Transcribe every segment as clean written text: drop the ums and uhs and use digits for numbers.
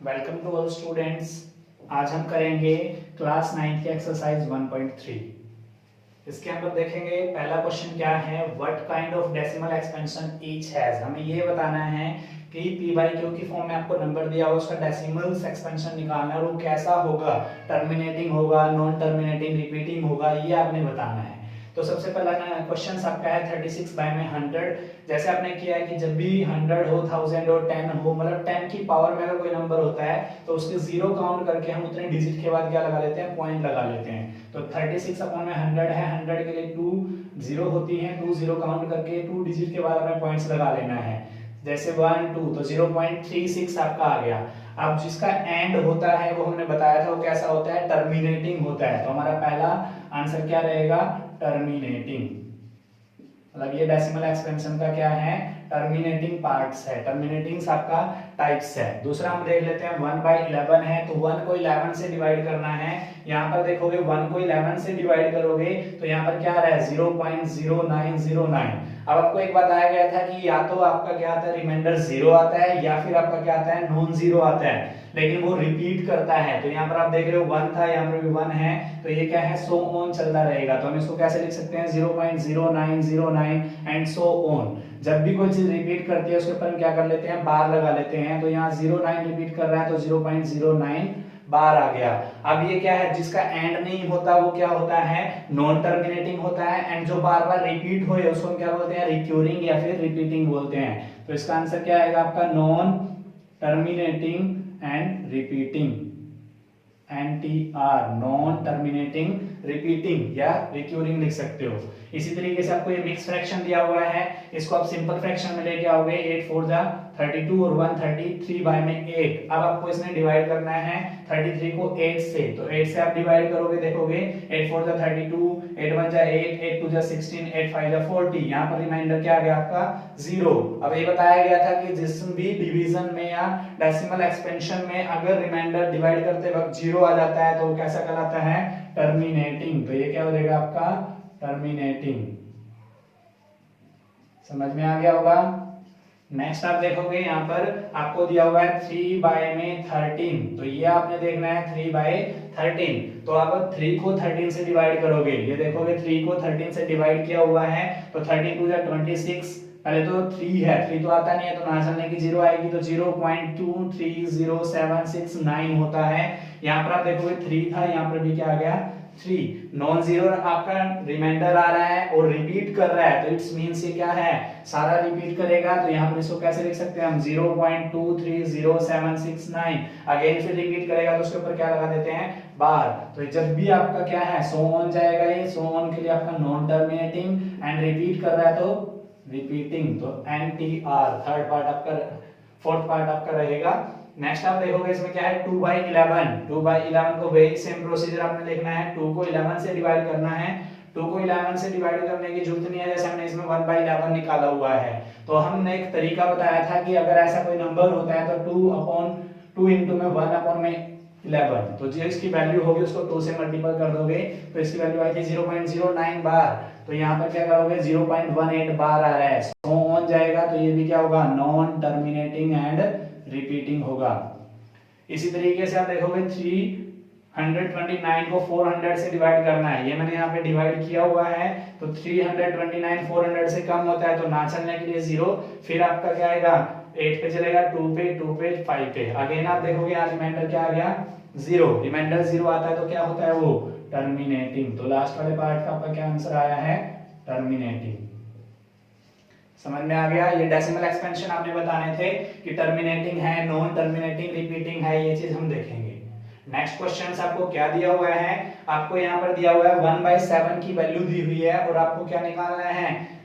Welcome to all students. आज हम करेंगे क्लास 9 की एक्सरसाइज 1.3। इसके अंदर देखेंगे पहला क्वेश्चन क्या है, what kind of decimal expansion each has. हमें ये बताना है कि p बाई क्यू की फॉर्म में आपको नंबर दिया हुआ उसका डेसिमल्स एक्सपेंशन निकालना है और वो कैसा होगा, टर्मिनेटिंग होगा, नॉन टर्मिनेटिंग, रिपीटिंग होगा, ये आपने बताना है। तो सबसे पहला क्वेश्चन आपका है 36 बाय में 100। जैसे आपने किया है कि जब भी 100 हो, 1000 हो, 10 हो, मतलब 10 की पावर में अगर कोई नंबर होता है तो उसके जीरो काउंट करके हम उतने डिजिट के बाद क्या लगा लेते हैं, पॉइंट लगा लेते हैं। तो 36 अपॉन में 100 है, 100 के लिए 2 जीरो होती है, 2 जीरो काउंट करके 2 डिजिट के बाद हमें पॉइंट्स लगा लेना है। जैसे 1 2 तो 0.36 आपका आ गया। अब जिसका एंड होता है वो हमने बताया था वो कैसा होता है, टर्मिनेटिंग होता है। तो हमारा पहला आंसर क्या रहेगा, टर्मिनेटिंग। मतलब ये डेसिमल एक्सपेंशन का क्या है, टर्मिनेटिंग पार्ट्स है, टर्मिनेटिंग आपका टाइप्स है। दूसरा हम देख लेते हैं 1/11 है, तो 1 को 11 से डिवाइड करना है। यहाँ पर देखोगे 1 को 11 से डिवाइड करोगे तो यहाँ पर क्या आ रहा है, 0.0909। अब आपको एक बताया गया था कि या तो आपका क्या आता है, रिमाइंडर जीरो आता है या फिर आपका क्या आता है, नॉन जीरो आता है, लेकिन वो रिपीट करता है। तो यहाँ पर आप देख रहे हो 1 था, यहाँ पर भी 1 है, तो ये क्या है, सो ऑन चलता रहेगा। तो हम इसको कैसे लिख सकते हैं, 0.0909 एंड सो ऑन। जब भी कोई चीज रिपीट करती है उसके ऊपर हम क्या कर लेते हैं, बार लगा लेते हैं। तो यहाँ 09 रिपीट कर रहा है तो 0.09 बार आ गया। अब ये क्या है, जिसका एंड नहीं होता वो क्या होता है, नॉन टर्मिनेटिंग होता है, एंड जो बार बार रिपीट होए उसको हम क्या बोलते हैं, रिक्यूरिंग या फिर रिपीटिंग बोलते हैं। तो इसका आंसर क्या आएगा आपका, non terminating and repeating, NTR, non terminating repeating या रिक्यूरिंग लिख सकते हो। इसी तरीके से आपको ये मिक्स फ्रैक्शन दिया हुआ है, इसको आप सिंपल फ्रैक्शन में लेके आओगे, 8 4 जा 32 और 133 बाय में 8। अब आपको इसमें डिवाइड करना है 33 को 8 से, तो 8 से आप डिवाइड करोगे, देखोगे 8 4 जा 32, 8 1 जा 8, 8 2 जा 16, 8 5 जा 40। यहाँ पर रिमाइंडर क्या आ गया आपका, 0। अब ये बताया गया था कि जिस भी डिवीजन में या डेसिमल एक्सपेंशन में अगर रिमाइंडर डिवाइड करते वक्त 0 आ जाता है तो वो कैसा कहलाता है, टर्मिनेटिंग। तो ये क्या हो जाएगा आपका, टर्मिनेटिंग। समझ में आ गया होगा। नेक्स्ट आप देखोगे यहाँ पर आपको दिया हुआ है 3 बाय में 13, तो ये आपने देखना है 3 बाय 13। तो आप 3 को 13 से डिवाइड करोगे, ये देखोगे 3 को 13 से डिवाइड किया हुआ है तो 32 जा 26। पहले तो 3 है, 3 तो आता नहीं है तो ना चलने की 0 आएगी, तो 0.230769 होता है। यहाँ पर आप देखोगे 3 था, यहाँ पर भी क्या आ गया, 3। नॉन जीरो आपका रिमाइंडर आ रहा है और रिपीट कर रहा है, तो इट्स मींस ये क्या है, सारा रिपीट करेगा। तो यहाँ पर इसको कैसे लिख सकते हैं हम, 0.230769। अगेन फिर रिपीट करेगा तो उसके ऊपर क्या लगा देते हैं, बार। तो जब भी आपका क्या है, सो ऑन जाएगा, ये सो ऑन के लिए आपका नॉन टर्मिनेटिंग, एंड रिपीट कर रहा है तो रिपीटिंग, तो NTR थर्ड पार्ट आपका, फोर्थ पार्ट आपका रहेगा। नेक्स्ट आप देखोगे इसमें क्या है, 2/11। 2/11 को वही सेम प्रोसीजर आपने देखना है, 2 को 11 से डिवाइड करना है। 2 को 11 से डिवाइड करने की जरूरत नहीं है, जैसे हमने इसमें 1/11 निकाला हुआ है। तो हमने एक तरीका बताया था कि अगर ऐसा कोई नंबर होता है तो 2 इंटू में 1 अपॉन में 11, तो जो इसकी वैल्यू होगी उसको 2 से मल्टीपल कर दोगे तो इसकी वैल्यू आई थी 0.09 बार। तो यहाँ पर क्या करोगे, 0.18 बार आ रहा है, सो ऑन जाएगा तो ये भी क्या होगा, नॉन टर्मिनेटिंग एंड रिपीटिंग होगा। इसी तरीके से आप देखोगे 329 को 400 से डिवाइड करना है, ये मैंने यहाँ पे डिवाइड किया हुआ है। तो 329 400 से कम होता है तो ना चलने के लिए 0, फिर आपका क्या आएगा, 8 पे चलेगा, 2 पे, 2 पे, 5 पे। अगेन आप देखोगे यहाँ रिमाइंडर क्या आ गया, 0। रिमाइंडर 0 आता है तो क्या होता है वो, टर्मिनेटिंग। तो लास्ट वाले पार्ट का आपका क्या आंसर आया है, टर्मिनेटिंग। समझ में आ गया। ये डेसिमल एक्सपेंशन आपने बताने थे कि टर्मिनेटिंग है, नॉन टर्मिनेटिंग, रिपीटिंग है, ये चीज हम देखेंगे। नेक्स्ट क्वेश्चन आपको क्या दिया हुआ है, आपको यहाँ पर दिया हुआ है 1/7 की वैल्यू दी हुई है और आपको क्या निकालना है,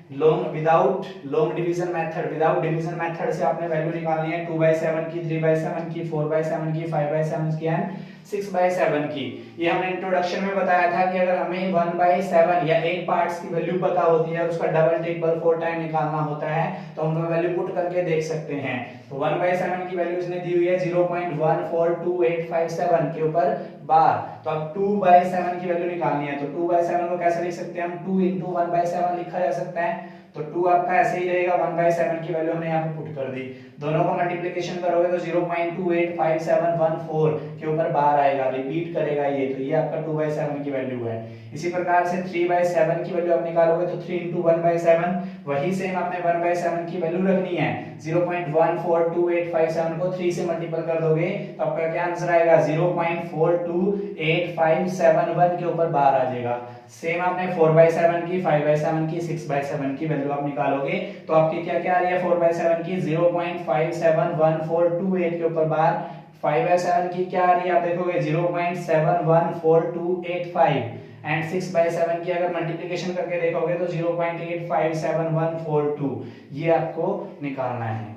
without long division method, without division method से आपने वैल्यू निकालनी है 2/7 की, 3/7 की, 4/7 की, 5/7 की एंड 6/7 की। ये हमने इंट्रोडक्शन में बताया था कि अगर हमें 1/7 या 8 पार्ट्स की वैल्यू पता होती है और उसका डबल टेबल 4 टाइम निकालना होता है तो हम वैल्यू पुट करके देख सकते हैं। तो 1/7 की वैल्यू इसने दी हुई है 0.142857 के ऊपर बार। तो अब 2/7 की वैल्यू निकालनी है, तो 2/7 को कैसे लिख सकते हैं हम, 2 इंटू 1/7 लिखा जा सकता है। तो 2 आपका ऐसे ही रहेगा, 1/7 की वैल्यू हमने यहाँ पे पुट कर दी। दोनों का मल्टीप्लिकेशन करोगे तो 0.285714 के ऊपर बार आएगा, रिपीट करेगा ये, तो ये आपका 2/7 की वैल्यू है। इसी प्रकार से 3/7 की वैल्यू आप निकालोगे तो 3 × 1/7, वही सेम आपने 1/7 की वैल्यू रखनी है। 0.142857 को 3 से मल्टीपल कर दोगे तो आपका क्या आंसर आएगा, 0.428571 के ऊपर बार आ जाएगा। सेम आपने 4/7 की, 5/7 की, 6/7 की वैल्यू आप निकालोगे तो आपकी क्या क्या आ रही है, 4/7 की 0.571428 के ऊपर बार, 5/7 की क्या आ रही है आप देखोगे 0.714285 एंड 6/7 की अगर मल्टीप्लिकेशन करके देखोगे तो 0.857142, ये आपको निकालना है।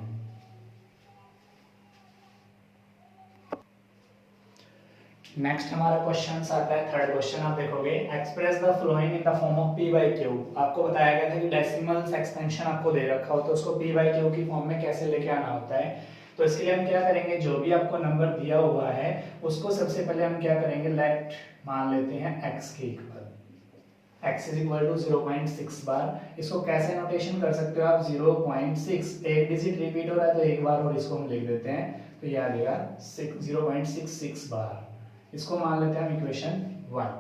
नेक्स्ट हमारा क्वेश्चन आता है, थर्ड क्वेश्चन आप देखोगे, express the following in the form of p/q। आपको बताया गया था कि डेसिमल्स एक्सपेंशन आपको दे रखा हो तो उसको p/q की फॉर्म में कैसे लेके आना होता है। तो इसके लिए हम क्या करेंगे, जो भी आपको नंबर दिया हुआ है उसको सबसे पहले हम क्या करेंगे, लेट मान लेते हैं x के इक्वल, x = 0.6 बार। इसको कैसे नोटेशन कर सकते हो आप, 0.6, एक डिजिट रिपीट हो रहा है तो एक बार और इसको हम लिख देते हैं तो ये आ जाएगा 0.66 बार। इसको मान लेते हैं हम इक्वेशन 1।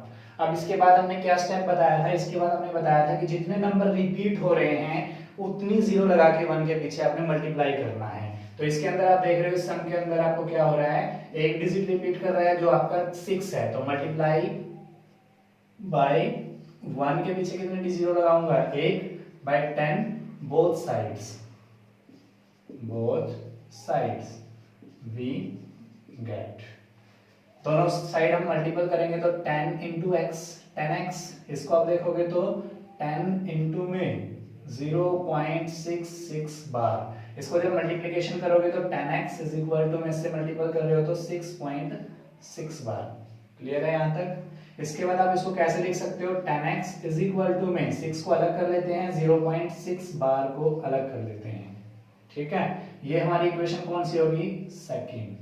अब इसके बाद हमने क्या स्टेप बताया था, इसके बाद हमने बताया था कि जितने नंबर रिपीट हो रहे हैं उतनी जीरो लगा के 1 के पीछे आपने मल्टीप्लाई करना है। तो इसके अंदर आप देख रहे हो इस सम के अंदर आपको क्या हो रहा है, एक डिजिट रिपीट कर रहा है जो आपका 6 है, तो मल्टीप्लाई बाय 1 के पीछे कितने जीरो लगाऊंगा, 1 by 10 both sides we get. दोनों साइड हम मल्टीपल करेंगे तो 10 × x, 10x, इसको आप देखोगे तो 10 × में 0.66 बार। इसको जब मल्टीप्लिकेशन करोगे तो 10x = में इससे मल्टीपल कर रहे हो तो 6.6 बार। क्लियर है यहाँ तक। इसके बाद आप इसको कैसे लिख सकते हो, 10x = में 6 को अलग कर लेते हैं, 0.6 बार को अलग कर लेते हैं। ठीक है, ये हमारी इक्वेशन कौन सी होगी, सेकंड।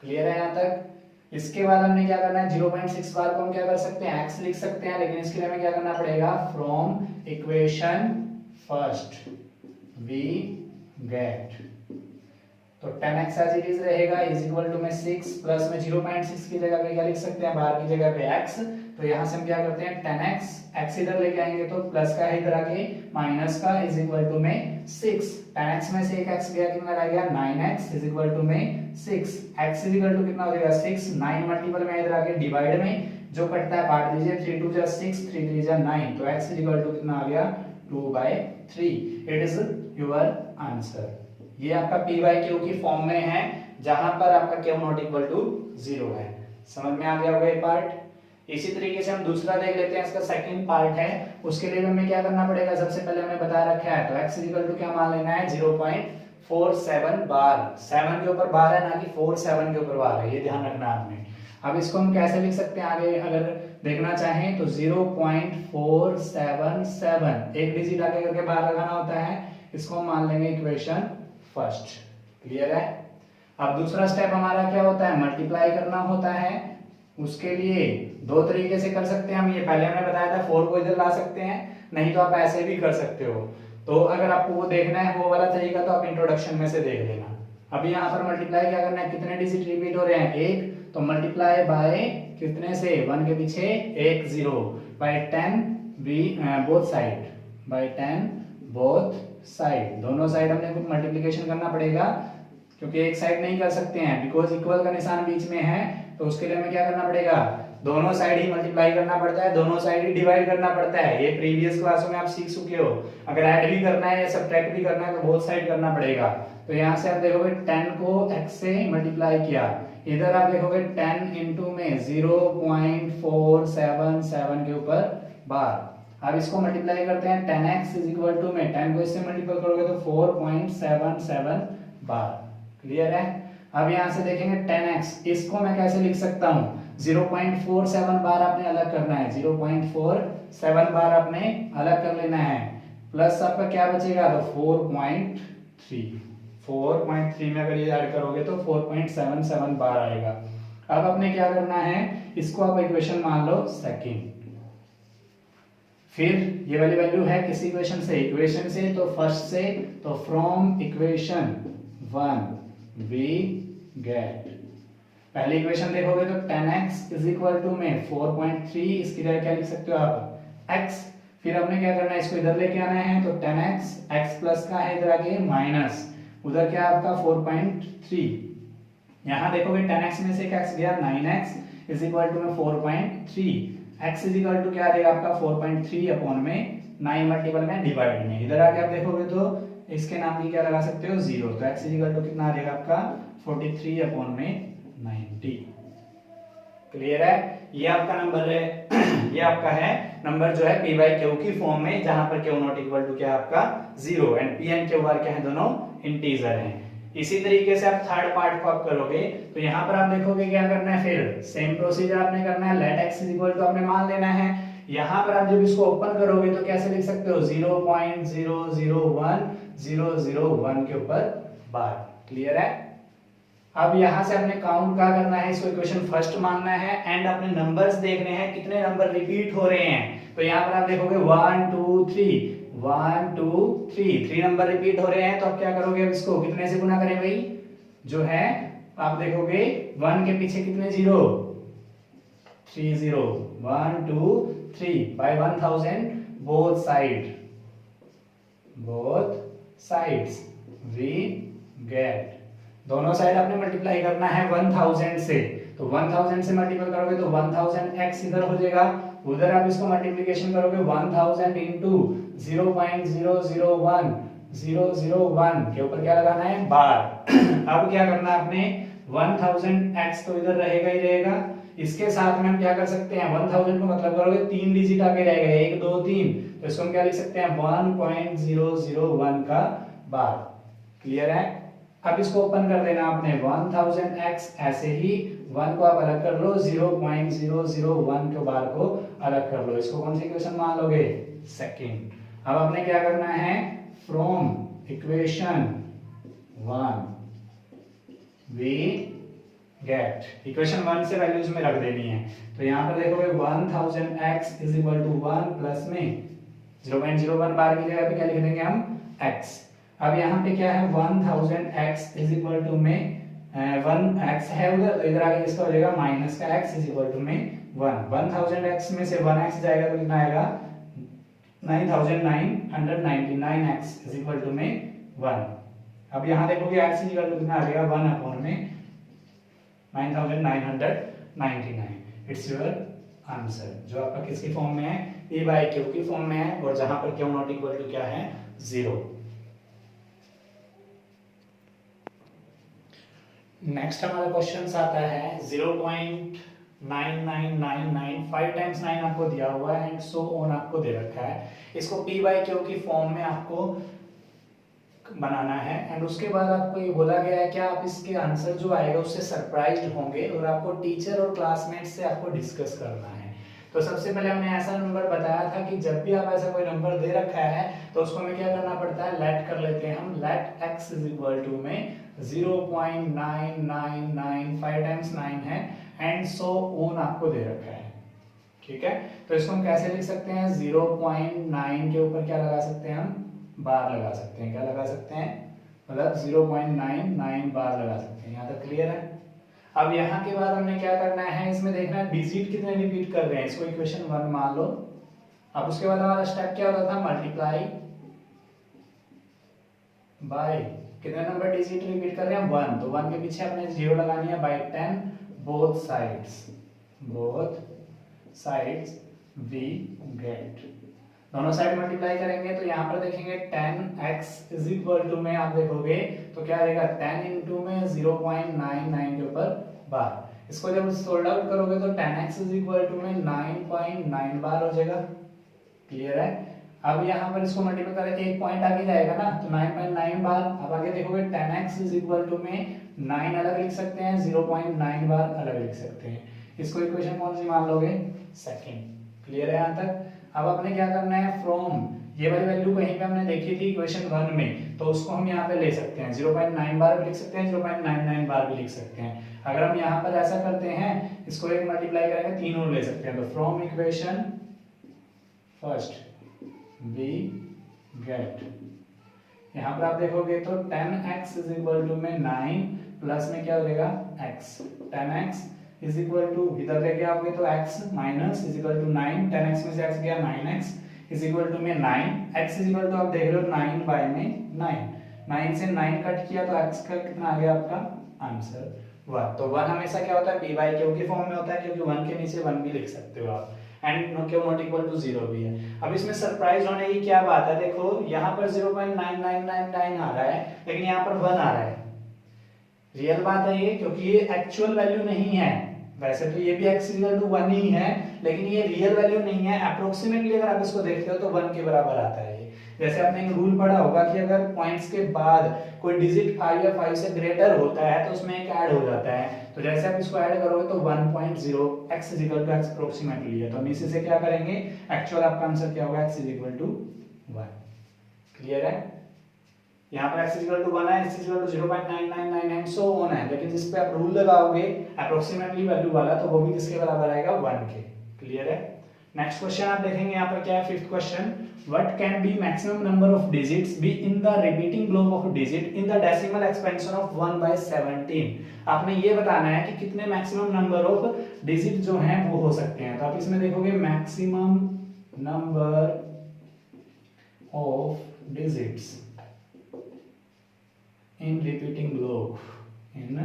क्लियर है यहाँ तक। इसके बाद हमने क्या करना है, 0.6 बार को हम क्या कर सकते हैं, x लिख सकते हैं, लेकिन इसके लिए हमें क्या करना पड़ेगा, from equation first we get, तो 10x एज इट इज रहेगा = में 6 प्लस में 0.6 की जगह पे क्या लिख सकते हैं, बार की जगह पे x। तो यहां से हम क्या करते हैं, 10x, x इधर लेके आएंगे तो प्लस का है इधर आके, माइनस का = में 6, 10x में से एक x गया, कितना रह गया 9x = में 6, x कितना हो जाएगा 6, 9 मल्टीपल में इधर आके डिवाइड में जो कटता है काट दीजिए, 3 × 6, 3 × 9, तो x कितना आ गया 2/3। It is your answer. ये आपका p/q की फॉर्म में है जहां पर आपका q ≠ 0 है। समझ में आ गया होगा ये पार्ट। इसी तरीके से हम दूसरा देख लेते हैं, इसका सेकंड पार्ट है। उसके लिए हमें क्या करना पड़ेगा, सबसे पहले हमें बता रखा है तो x = क्या मान लेना है, 0.47 बार। 7 के ऊपर बार है ना कि 47 के ऊपर बार है, ये ध्यान रखना आपने। अब इसको हम कैसे लिख सकते हैं आगे अगर देखना चाहें तो 0.477, एक डिजिट आगे करके बार लगाना होता है, इसको हम मान लेंगे इक्वेशन फर्स्ट। क्लियर है। अब दूसरा स्टेप हमारा क्या होता है, मल्टीप्लाई करना होता है। उसके लिए दो तरीके से कर सकते हैं हम, ये पहले हमने बताया था 4 को इधर ला सकते हैं, नहीं तो आप ऐसे भी कर सकते हो। तो अगर आपको वो देखना है वो वाला तरीका तो आप इंट्रोडक्शन में से देख लेना। अभी यहाँ पर मल्टीप्लाई क्या करना है, कितने डिजिट रिपीट हो रहे हैं, 1, तो मल्टीप्लाई बाय कितने से, 1 के पीछे 1 0 by 10 both side, by 10 both side, दोनों साइड हमने कुछ मल्टीप्लिकेशन करना पड़ेगा क्योंकि एक साइड नहीं कर सकते हैं, बिकॉज इक्वल का निशान बीच में है। तो उसके लिए हमें क्या करना पड़ेगा, दोनों साइड ही मल्टीप्लाई करना पड़ता है, दोनों साइड ही डिवाइड करना पड़ता है। ये प्रीवियस क्लासों में आप सीख चुके हो। अगर ऐड भी करना है या सब्ट्रैक्ट भी करना है तो बोथ साइड करना पड़ेगा। तो यहाँ से आप देखोगे 10 को x से मल्टीप्लाई किया, इधर आप देखोगे 10 × में 0.477 के ऊपर बार। अब इसको मल्टीप्लाई करते हैं, 10x = में 10 को इससे मल्टीप्लाई करोगे तो 4.77 बार। क्लियर है। अब यहां से देखेंगे 10x, इसको मैं कैसे लिख सकता हूं, 0.47 बार आपने अलग करना है, 0.47 बार आपने अलग कर लेना है, प्लस आपका क्या बचेगा तो 4.3 में अगर ये ऐड करोगे तो 4.77 बार आएगा। अब आपने क्या करना है, इसको आप इक्वेशन मान लो सेकंड। फिर ये वाली वैल्यू है किस इक्वेशन से, तो फर्स्ट से, तो फ्रॉम इक्वेशन 1 वी गेट। पहली इक्वेशन देखोगे तो 10x इज इक्वल टू में 4.3, इसकी जगह क्या लिख सकते हो आप x। फिर हमने क्या करना है, इसको इधर लेके आना है, तो 10x x प्लस का है इधर आगे माइनस, उधर क्या आपका 4.3। यहाँ देखोगे 10x में से एक x गया, 9x इज इक्वल टू में 4.3, x इज इक्वल टू क्या आ जाएगा आपका 4.3 अपॉन में 9 मल्टीपल में डिवाइड में, इधर आके आप देखोगे तो इसके नाम की क्या लगा सकते हो 0, तो x इज इक्वल टू कितना आ जाएगा आपका 43 अपॉन में 90। क्लियर है, ये आपका नंबर है ये आपका है नंबर जो है p बाई क्यू की फॉर्म में, जहां पर क्यू नॉट इक्वल टू क्या आपका 0 and p and Q R क्या है, दोनों इंटीजर हैं। इसी तरीके से आप थर्ड पार्ट को आप करोगे तो यहाँ पर आप देखोगे क्या करना है, फिर सेम प्रोसीजर आपने करना है, let x is equal to आपने मान लेना है। यहाँ पर आप जब इसको ओपन करोगे तो कैसे लिख सकते हो 0.001001 के ऊपर बार। क्लियर है, अब यहां से अपने काउंट क्या करना है, इसको इक्वेशन फर्स्ट मानना है एंड अपने नंबर्स देखने हैं कितने नंबर रिपीट हो रहे हैं। तो यहाँ पर आप देखोगे 1 2 3 1 2 3 नंबर रिपीट हो रहे हैं, तो आप क्या करोगे, अब इसको कितने से गुना करें भाई, जो है आप देखोगे 1 के पीछे कितने 0 3 0 1 2 3 by 1000 both sides we get. दोनों साइड आपने मल्टीप्लाई करना है 1000 से, तो 1000 से मल्टीप्लाई करोगे तो 1000x इधर हो जाएगा, उधर आप इसको मल्टीप्लिकेशन करोगे 1000 इंटू 0.001001 के ऊपर क्या लगाना है बार। अब क्या करना है आपने 1000x तो इधर रहेगा ही रहेगा, इसके साथ में हम क्या कर सकते हैं 1000 को मतलब करोगे 3 डिजिट आगे रहेगा 1 2 3, तो इसको हम क्या लिख सकते हैं 1.001 का बार। क्लियर है, अब इसको ओपन कर देना आपने 1000x, ऐसे ही 1 को आप अलग कर लो, 0.001 के बार को अलग कर लो, इसको कौन सी इक्वेशन मान लोगे सेकंड। अब आपने क्या करना है from equation 1 we get, equation 1 से वैल्यूज में रख देनी है। तो यहाँ पर देखोगे 1000x is equal to 1 plus में 0.01 बार की जगह पे क्या लिख देंगे हम x। अब यहाँ पे क्या है 1000x इज इक्वल टू में 1x है उधर, तो इधर आगे इसका हो जाएगा माइनस का x इज इक्वल टू में 1। 1000x में से 1x जाएगा तो कितना आएगा 9999x इज इक्वल टू में 1। अब यहाँ देखोगे x इज इक्वल टू कितना आ जाएगा 1 अपॉन में 9999। इट्स योर आंसर, जो आपका किसकी फॉर्म में है p बाई q की फॉर्म में है, और जहां पर q नॉट इक्वल टू क्या है 0। नेक्स्ट हमारा क्वेश्चन आता है 0.9999 5 टाइम्स 9 आपको दिया हुआ है एंड सो ऑन आपको दे रखा है। इसको p बाई क्यू की फॉर्म में आपको बनाना है एंड उसके बाद आपको ये बोला गया है कि आप इसके आंसर जो आएगा उससे सरप्राइज्ड होंगे और आपको टीचर और क्लासमेट से आपको डिस्कस करना है। तो सबसे पहले हमने ऐसा नंबर बताया था कि जब भी आप ऐसा कोई नंबर दे रखा है तो उसको हमें क्या करना पड़ता है, लेट कर लेते हैं हम, let x is equal to में 0.999 5 टाइम्स 9 है एंड सो ऑन आपको दे रखा है। ठीक है, तो इसको हम कैसे लिख सकते हैं 0.9 के ऊपर क्या लगा सकते हैं हम बार लगा सकते हैं, क्या लगा सकते हैं मतलब 0.99 बार लगा सकते हैं। यहाँ तक क्लियर है। अब यहाँ के बाद हमने क्या करना है, इसमें देखना है डिजिट कितने रिपीट कर रहे हैं, इसको इक्वेशन 1 मान लो। अब उसके बाद हमारा स्टेप क्या होता था, मल्टीप्लाई बाय कितने नंबर डिजिट रिपीट कर रहे हैं 1, तो 1 के पीछे अपने 0 लगानी है by 10 both sides we get. दोनों साइड मल्टीप्लाई करेंगे तो यहाँ पर देखेंगे 10x इज इक्वल टू में आप देखोगे तो क्या रहेगा 10 इंटू में 0.99 के ऊपर बार। इसको जब सोल्ड आउट करोगे तो 10x इज इक्वल टू में 9.9 बार हो जाएगा। क्लियर है। अब यहाँ पर इसको मल्टीप्लाई करें एक पॉइंट आगे जाएगा ना, तो 9.9 बार। अब आगे देखोगे 10x इज इक्वल टू में 9 अलग लिख सकते हैं, 0.9 बार अलग लिख सकते हैं। इसको इक्वेशन कौन सी मान लोगे सेकंड। क्लियर है यहाँ तक। अब आपने क्या करना है फ्रॉम ये वाली वैल्यू कहीं पे हमने देखी थी इक्वेशन 1 में, तो उसको हम यहाँ पे ले सकते हैं 0.9 बार भी लिख सकते हैं, 0.99 बार भी लिख सकते हैं। अगर हम यहाँ पर ऐसा करते हैं, इसको एक मल्टीप्लाई करेंगे तीनों ले सकते हैं। तो from equation first we get यहाँ पर आप देखोगे तो 10x इज इक्वल टू में 9 प्लस में क्या हो जाएगा x, 10x is equal to इधर लेके आओगे तो x minus is equal to 9, 10x में से x गया 9x इज इक्वल टू में 9, x इज इक्वल टू आप देख रहे हो 9 बाय में 9 से 9 कट किया तो x का कितना आ गया आपका आंसर 1। तो 1 हमेशा क्या होता है p बाय q के फॉर्म में होता है, क्योंकि 1 के नीचे 1 भी लिख सकते हो आप, and q not equal to 0 भी है। अब इसमें सरप्राइज होने की क्या बात है, देखो यहाँ पर 0.9999 आ रहा है लेकिन यहाँ पर 1 आ रहा है। रियल बात है ये, क्योंकि ये एक्चुअल वैल्यू नहीं है। वैसे तो ये भी x इक्वल टू 1 ही है, लेकिन ये रियल वैल्यू नहीं है। अप्रोक्सीमेटली अगर आप इसको देखते हो तो 1 के बराबर आता है। जैसे आपने एक रूल पढ़ा होगा कि अगर पॉइंट्स के बाद कोई डिजिट 5 या 5 से ग्रेटर होता है तो उसमें एक ऐड हो जाता है। तो जैसे आप इसको ऐड करोगे तो 1.0 x is equal to x approximately है, तो हम इसी से क्या करेंगे, एक्चुअल आपका आंसर क्या होगा, x is equal to 1। Clear है? यहाँ पर x इज इक्वल टू 1 है, x is equal to 0.9999 and so on है, लेकिन जिस पे आप रूल लगाओगे अप्रोक्सीमेटली वैल्यू वाला तो वो भी किसके बराबर आएगा, 1 के। क्लियर है? नेक्स्ट क्वेश्चन आप देखेंगे यहाँ पर क्या है, fifth question, what can be maximum number of digits be in the repeating globe of digit in the decimal expansion of 1/17। आपने ये बताना है कि कितने मैक्सिमम नंबर ऑफ डिजिट जो हैं वो हो सकते हैं। तो आप इसमें देखोगे maximum number of digits in repeating globe, in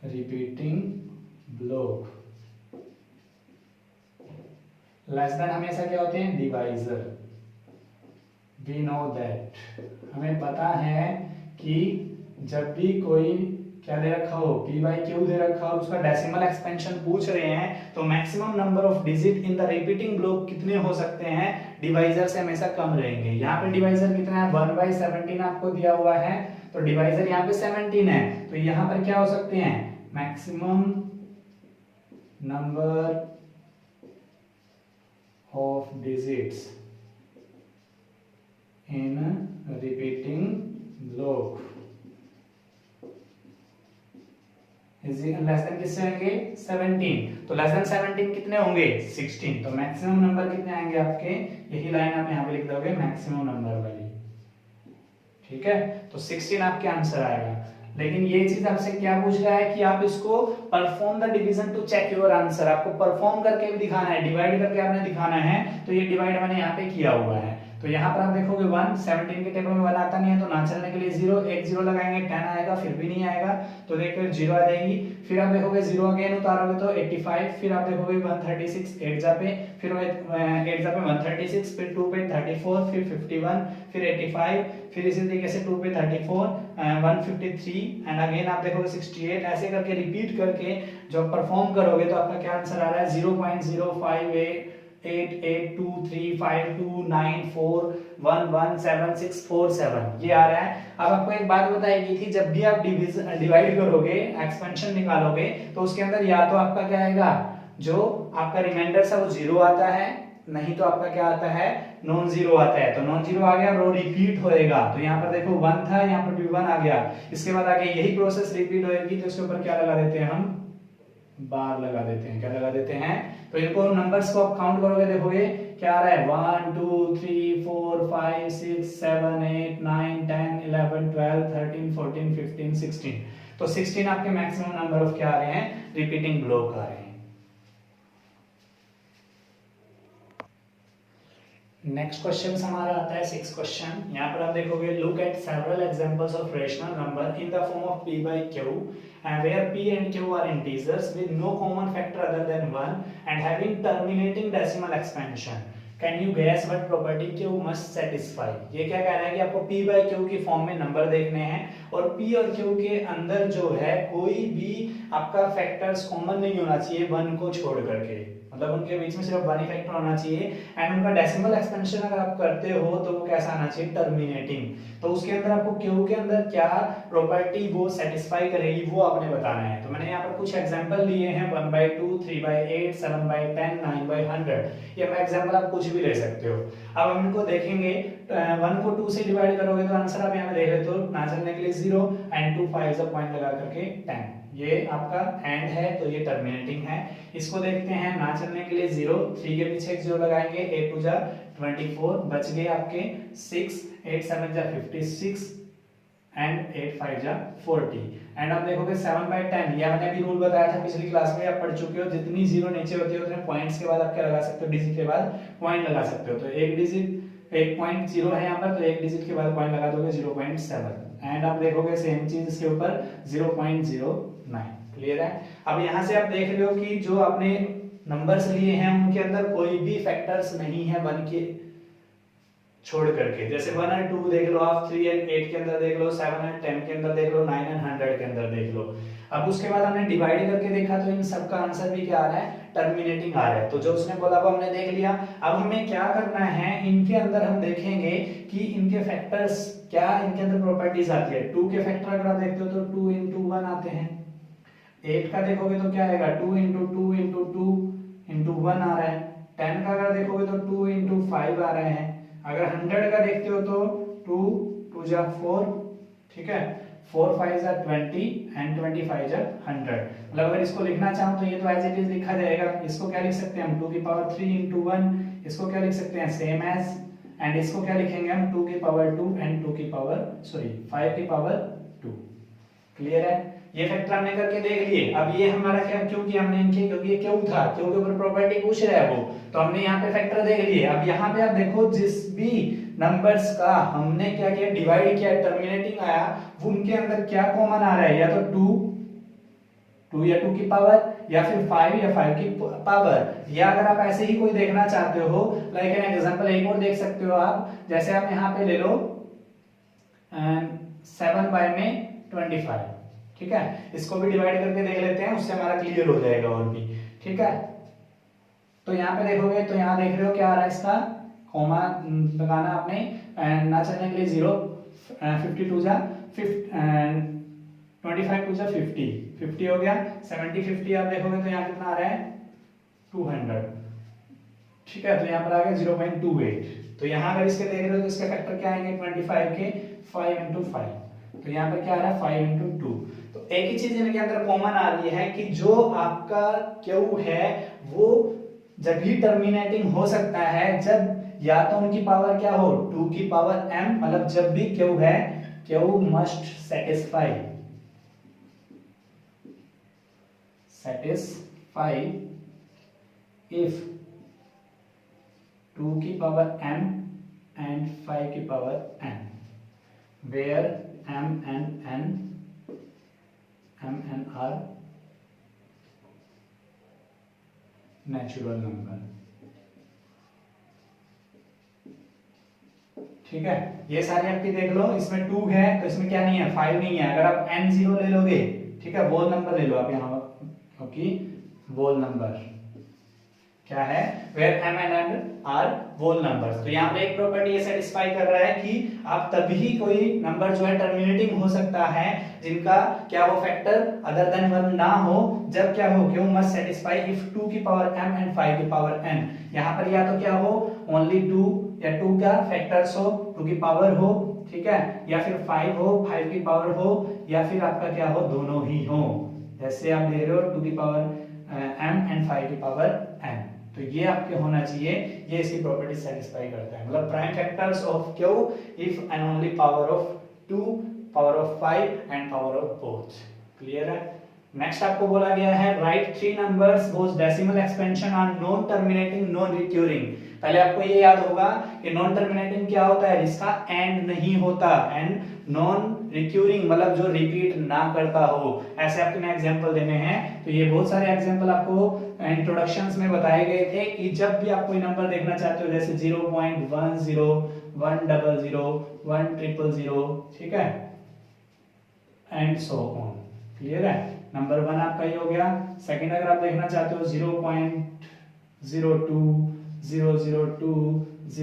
repeating globe less than हमेशा क्या होते हैं, डिवाइजर। वी नो दैट, हमें पता है कि जब भी कोई क्या दे रखा हो, p बाई क्यू दे रखा हो, उसका डेसिमल एक्सपेंशन पूछ रहे हैं तो maximum number of digit in the repeating globe कितने हो सकते हैं, डिवाइजर से हमेशा कम रहेंगे। यहाँ पे डिवाइजर कितना है, 1/17 आपको दिया हुआ है, तो डिवाइजर यहाँ पे 17 है, तो यहाँ पर क्या हो सकते हैं, maximum number of digits in repeating globe is less than किससे होंगे, 17। तो लेस देन 17 कितने होंगे, 16। तो मैक्सिमम नंबर कितने आएंगे आपके, यही लाइन आप यहाँ पे लिख दोगे मैक्सिमम नंबर वाली। ठीक है, तो 16 आपके आंसर आएगा। लेकिन ये चीज आपसे क्या पूछ रहा है कि आप इसको perform the division to check your answer, आपको परफॉर्म करके भी दिखाना है, डिवाइड करके आपने दिखाना है। तो ये डिवाइड मैंने यहाँ पे किया हुआ है, तो यहाँ पर आप देखोगे 1, 17 के टेबल में 1 आता नहीं है, तो ना चलने के लिए 0, एक 0 लगाएंगे, 10 आएगा, फिर भी नहीं आएगा, तो देखो 0 आ जाएगी। फिर आप देखोगे 0 अगेन उतारोगे तो 85, फिर आप देखोगे 136 8 जा पे, फिर 8 जा पे 136, फिर 2 पे 34, फिर 51, फिर 85, फिर इसी तरीके से 2 पे 34, 153 एंड अगेन आप देखोगे 68। ऐसे करके रिपीट करके जो परफॉर्म करोगे तो आपका क्या आंसर आ रहा है, 0.05882323529411767 ये आ रहा है। अब आपको एक बात बताई गई थी, जब भी आप डिवाइड करोगे, एक्सपेंशन निकालोगे, तो उसके अंदर या तो आपका क्या आएगा, जो आपका रिमाइंडर है वो 0 आता है, नहीं तो आपका क्या आता है, नॉन जीरो आता है। तो नॉन जीरो आ गया, रो रिपीट होएगा, तो यहाँ पर देखो 1 था, यहाँ पर भी 1 आ गया। इसके बाद आगे यही प्रोसेस रिपीट होएगी, तो इसके ऊपर क्या लगा देते हैं हम, बार लगा देते हैं। क्या लगा देते हैं, तो इनको नंबर्स को आप काउंट करोगे, देखोगे क्या आ रहा है, 1 2 3 4 5 6 7 8 9 10 11 12 13 14 15 16। तो 16 आपके मैक्सिमम नंबर ऑफ क्या आ रहे हैं, रिपीटिंग ब्लॉक आ रहे हैं। नेक्स्ट क्वेश्चन हमारा आता है 6th क्वेश्चन। यहाँ पर आप देखोगे, look at several examples of rational number in the form of p by q and where p and q are integers with no common factor other than 1 and having terminating decimal expansion. Can you guess what property q must satisfy? ये क्या कह रहा है कि आपको p by q की form में number देखने हैं और p और q के अंदर जो है कोई भी आपका फैक्टर्स कॉमन नहीं होना चाहिए 1 को छोड़ करके, मतलब उनके बीच में सिर्फ 1 ही फैक्टर होना चाहिए। एंड उनका डेसिमल एक्सपेंशन अगर आप करते हो तो वो कैसा आना चाहिए, टर्मिनेटिंग। तो उसके अंदर आपको क्यू के अंदर क्या प्रॉपर्टी वो सेटिस्फाई करेगी वो आपने बताना है। तो मैंने यहाँ पर कुछ एग्जांपल लिए हैं, 1/2 3/8 7/10 9/100। ये मैं एग्जांपल आप कुछ भी ले सकते हो। अब हम इनको देखेंगे, 1 को 2 से डिवाइड करोगे तो आंसर आप यहाँ पे देख लेते हो, ना चलने के लिए 0 एंड 2 5 पॉइंट लगा करके 10, ये आपका एंड है, तो ये टर्मिनेटिंग है। इसको देखते हैं, ना चलने के लिए 0, 3 के पीछे एक 0 लगाएंगे, 8 2 जा 24, बच गए आपके 6 8 7 जा 56 एंड 8 5 जा 40। एंड आप देखोगे 7/10, ये मैंने अभी रूल बताया था पिछली क्लास में, आप पढ़ चुके हो, जितनी जीरो नीचे होती है उतने पॉइंट्स के बाद आप क्या लगा सकते हो, डिजिट के बाद पॉइंट लगा सकते हो। तो एक डिजिट 1.0 है यहाँ पर, तो एक डिजिट के बाद पॉइंट लगा दोगे 0.7। एंड आप देखोगे सेम चीज इसके ऊपर 0.09। क्लियर है। अब यहाँ से आप देख रहे हो कि जो आपने नंबर्स लिए हैं उनके अंदर कोई भी फैक्टर्स नहीं है 1 के छोड़ करके। जैसे 1 और 2 देख लो आप, 3 और 8 के अंदर देख लो, 7 और 10 के अंदर देख लो, 9 और 100 के अंदर देख लो। अब उसके बाद हमने डिवाइड करके देखा तो इन सब का आंसर भी क्या आ रहा है, टर्मिनेटिंग आ रहा है। तो जो उसने बोला वो हमने देख लिया। अब हमें क्या करना है, इनके अंदर हम देखेंगे कि इनके फैक्टर्स क्या, इनके अंदर प्रॉपर्टीज आती है। 2 के फैक्टर अगर आप देखते हो तो 2 into 1 आते हैं। 8 का देखोगे तो क्या आएगा, 2 into 2 into 2 into 1 आ रहा है। 10 का अगर देखोगे तो 2 into 5 आ रहे हैं। अगर 100 का देखते हो तो 2 2 जा 4, ठीक है, 4 5 जा 20 एंड 25 जा 100। मतलब अगर इसको लिखना चाहूं तो ये तो एज इट इज लिखा जाएगा। इसको क्या लिख सकते हैं हम, 2 की पावर 3 into 1। इसको क्या लिख सकते हैं, सेम एज। एंड इसको क्या लिखेंगे हम, 2 की पावर 2 एंड 5 की पावर 2। क्लियर है। ये फैक्टर हमने करके देख लिए। अब ये हमारा क्या, क्योंकि हमने इनके, क्योंकि ये क्यों था, क्यों के ऊपर प्रॉपर्टी पूछ रहा है वो, तो हमने यहाँ पे फैक्टर देख लिए। अब यहाँ पे आप देखो जिस भी नंबर्स का हमने क्या किया, डिवाइड किया, टर्मिनेटिंग आया, वो उनके अंदर क्या कॉमन आ रहा है, या तो 2 या 2 की पावर, या फिर 5 या 5 की पावर। या अगर आप ऐसे ही कोई देखना चाहते हो, लाइक एन एग्जांपल एक और देख सकते हो आप। जैसे आप यहाँ पे ले लो 7/25, ठीक है, इसको भी डिवाइड करके देख लेते हैं, उससे हमारा क्लियर हो जाएगा और भी। ठीक है, तो यहाँ पे देखोगे तो यहाँ देख रहे हो क्या आ रहा है, इसका कॉमा लगाना आपने, ना चलने के लिए 0, 52 जा 25 2 जा 50 हो गया। 70 50 आप देखोगे तो यहाँ कितना आ रहा है, 200। ठीक है, तो यहाँ पर आ गया 0.28। तो यहाँ अगर इसके देख रहे हो तो इसके फैक्टर क्या आएंगे, 25 के 5 into 5। तो यहाँ पर क्या आ रहा है, 5 into 2। तो एक ही चीज इनके अंदर कॉमन आ रही है कि जो आपका क्यू है वो जब भी टर्मिनेटिंग हो सकता है जब या तो उनकी पावर क्या हो, 2 की पावर m, मतलब जब भी क्यू है, क्यू मस्ट satisfy if 2 की पावर m and 5 की power n, where m and n are natural number. ठीक है, ये सारे आपकी देख लो, इसमें 2 है तो इसमें क्या नहीं है, 5 नहीं है। अगर आप n0 ले लोगे, ठीक है, वोल नंबर ले लो आप यहाँ, क्योंकि वोल नंबर क्या है, where m and n are whole numbers। तो यहाँ पे एक प्रॉपर्टी ये सेटिस्फाई कर रहा है कि आप तभी कोई नंबर जो है टर्मिनेटिंग हो सकता है जिनका क्या वो फैक्टर अदर देन 1 ना हो, जब क्या हो, क्यों मस्ट सेटिस्फाई इफ 2 की पावर m एंड 5 की पावर n। यहाँ पर या तो क्या हो, ओनली 2 या 2 का फैक्टर्स हो, 2 की पावर हो, ठीक है, या फिर 5 हो, 5 की पावर हो, या फिर आपका क्या हो, दोनों ही हो। जैसे आप ले रहे हो 2 की पावर m एंड 5 की पावर n, तो ये आपके होना चाहिए, ये इसकी प्रॉपर्टी सेटिस्फाई करता है। मतलब prime factors of Q if and only power of 2, power of 5 and power of both. Clear है। नेक्स्ट आपको बोला गया है right 3 numbers whose decimal expansion are non terminating non recurring। पहले आपको ये याद होगा कि नॉन टर्मिनेटिंग क्या होता है, जिसका एंड नहीं होता, एंड नॉन रिक्यूरिंग मतलब जो रिपीट ना करता हो। ऐसे आपके मैं एग्जांपल देने हैं, तो ये बहुत सारे एग्जांपल आपको इंट्रोडक्शंस में बताए गए थे कि जब भी आप कोई नंबर देखना चाहते हो, जैसे 0.10 100 1000, ठीक है, एंड सो ऑन। क्लियर है। नंबर 1 आपका ये हो गया। सेकंड अगर आप देखना चाहते हो 0.02 002 002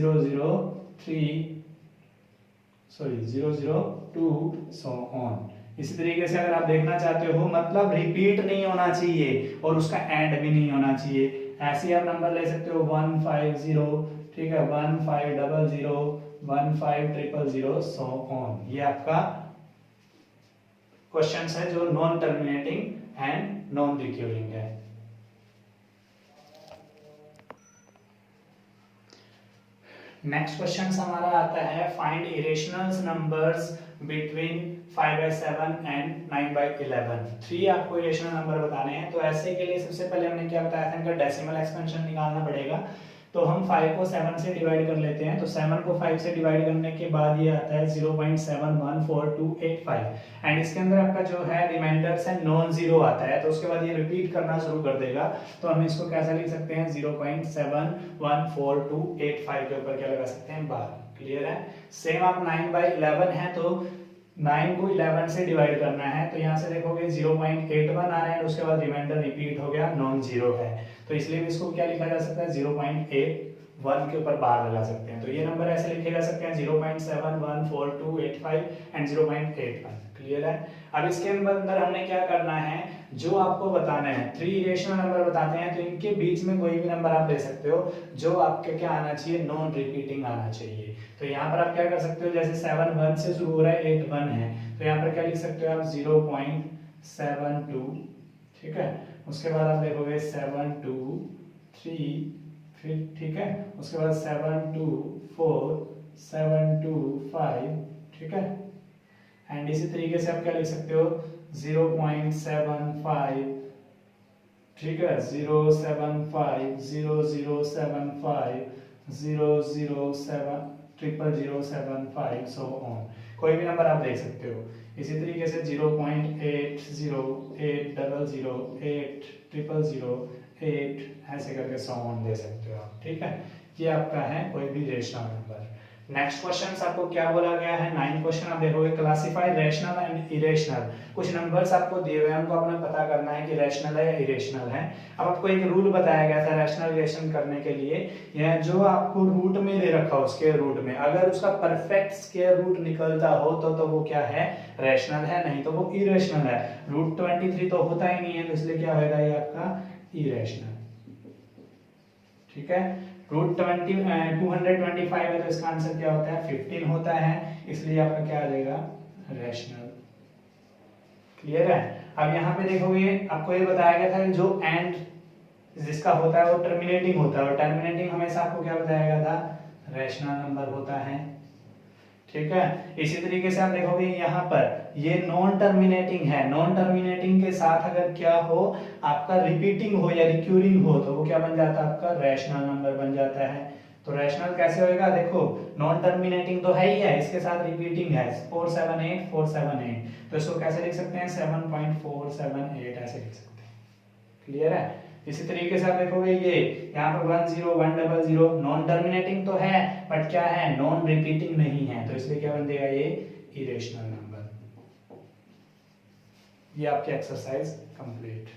सो ऑन। इसी तरीके से अगर आप देखना चाहते हो, मतलब रिपीट नहीं होना चाहिए और उसका एंड भी नहीं होना चाहिए। ऐसे आप नंबर ले सकते हो 150, ठीक है, 1500 1500 सो ऑन। ये आपका क्वेश्चंस है जो non terminating and non recurring है। नेक्स्ट क्वेश्चन हमारा आता है find irrational numbers between 5/7 and 9/11। 3 आपको इरेशनल नंबर बताने हैं। तो ऐसे के लिए सबसे पहले हमने क्या बताया था, इनका डेसिमल एक्सपेंशन निकालना पड़ेगा। तो हम 5 को 7 से डिवाइड कर लेते हैं। तो 7 को 5 से डिवाइड करने के बाद ये आता है 0.714285 एंड इसके अंदर आपका जो है रिमाइंडर्स है नॉन जीरो आता है। तो उसके बाद ये रिपीट करना शुरू कर देगा। तो हम इसको कैसे लिख सकते हैं, 0.714285 के ऊपर क्या लगा सकते हैं, बार। क्लियर है। सेम आप 9/11 है तो 9 को 11 से डिवाइड करना है। तो यहाँ से देखोगे 0.81 आ रहा है, उसके बाद रिमाइंडर रिपीट हो गया, नॉन जीरो है। तो इसलिए इसको क्या लिखा जा सकता है, 0.81 के ऊपर बार लगा सकते हैं। तो ये नंबर ऐसे लिखे जा सकते हैं 0.714285 एंड 0.81। क्लियर है। अब इसके अंदर हमने क्या करना है, जो आपको बताना है 3 इरेशनल नंबर बताते हैं। तो इनके बीच में कोई भी नंबर आप ले सकते हो जो आपके क्या आना चाहिए, नॉन रिपीटिंग आना चाहिए। तो यहाँ पर आप क्या कर सकते हो, जैसे 7 1 से शुरू हो रहा है, 8 1 है, तो यहाँ पर क्या लिख सकते हो आप 0.72। ठीक है। उसके बाद आप देखोगे 7 2 3, फिर ठीक है, उसके बाद 7 2 4 7 2 5। ठीक है। एंड इसी तरीके से आप क्या लिख सकते हो 0.75। ठीक है, 075 0075 007 00075 सो ऑन। कोई भी नंबर आप देख सकते हो। इसी तरीके से 0.80 800 800 ऐसे करके सो ऑन दे सकते हो आप। ठीक है, ये आपका है कोई भी रेशनल नंबर। नेक्स्ट क्वेश्चन आपको क्या बोला गया है, 9 क्वेश्चन आप देखोगे, क्लासिफाई रैशनल एंड इरेशनल। कुछ नंबर्स आपको दिए हुए हैं, उनको आपने पता करना है कि रैशनल है या इरेशनल है। अब आपको एक रूल बताया गया था रैशनल इरेशन करने के लिए, यह जो आपको रूट में दे रखा हो स्क्वायर रूट में, अगर उसका परफेक्ट स्क्वायर रूट निकलता हो तो वो क्या है, रैशनल है, नहीं तो वो इरेशनल है। रूट 23 तो होता ही नहीं है, तो इसलिए क्या होगा, ये आपका इरेशनल। ठीक है। रूट 225 है तो इसका आंसर क्या होता है, 15 होता है, इसलिए आपका क्या आ जाएगा, रैशनल। क्लियर है। अब यहाँ पे देखोगे आपको ये बताया गया था कि जो एंड जिसका होता है वो टर्मिनेटिंग होता है, और टर्मिनेटिंग हमेशा आपको क्या बताया गया था, रैशनल नंबर होता है। ठीक है। इसी तरीके से आप देखोगे यहाँ पर ये नॉन टर्मिनेटिंग है, नॉन टर्मिनेटिंग के साथ अगर क्या हो, आपका रिपीटिंग हो या रिक्यूरिंग हो, तो वो क्या बन जाता है, आपका रैशनल नंबर बन जाता है। तो रैशनल कैसे होएगा, देखो नॉन टर्मिनेटिंग तो है ही है, इसके साथ रिपीटिंग है 478 478, तो इसको कैसे लिख सकते हैं, 7.478 ऐसे लिख सकते हैं। क्लियर है। इसी तरीके से आप देखोगे ये यहाँ पर 10100 नॉन टर्मिनेटिंग तो है, बट क्या है, नॉन रिपीटिंग नहीं है, तो इसलिए क्या बन जाएगा, ये इरेशनल नंबर। ये आपकी एक्सरसाइज कंप्लीट।